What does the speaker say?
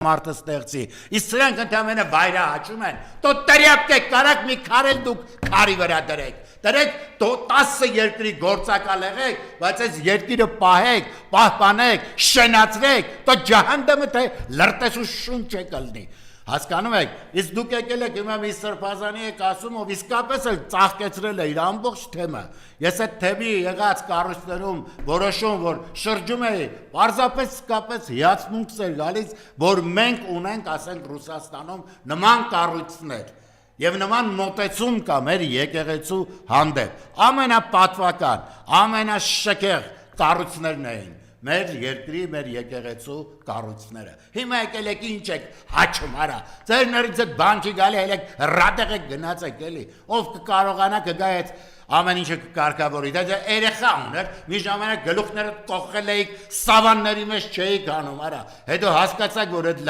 մարդը ստեղծի, իսկ սրանք ընդամենը վայրը հաճում են, տո տրյապք եք կարակ մի քարել դուք քարի վրա դրեք, տո 10 երկրի գործակալ եղեք, բայց այս երկիրը պահեք, պահպանեք, շենացրեք, տո ջահանդամը թե լրտես ու շունչ եք ըլնի, հասկանում եք, իսկ դուք եկել եք հիմա մի սրբազանի եք ասում, ով իսկապես էլ ծաղկեցրել է իր ամբողջ թեմը, ես այդ թեմի եղած կառույցներում որոշում, որ շրջում էի, պարզապես իսկապես հիացմունքս էր գալիս, որ մենք ունենք, ասենք Ռուսաստանում նման կառույցներ, և նման մոտեցում կա մեր եկեղեցու հանդեպ, ամենապատվական, ամենաշքեղ կառույցներն էին, մեր երկրի, մեր եկեղեցու կառույցները, հիմա եկել եք ինչ եք հաչում արա, ձեր նրից եք բան չի գալի, հել եք ռադեղ եք գնաց եք էլի, ով կկարողանա կգա այդ ամեն ինչը կկարգավորի, դա երեխա ուներ, մի ժամանակ գլուխները կողել էիք, սավանների մեջ չէիք անում արա, հետո հասկացաք, որ այդ լավ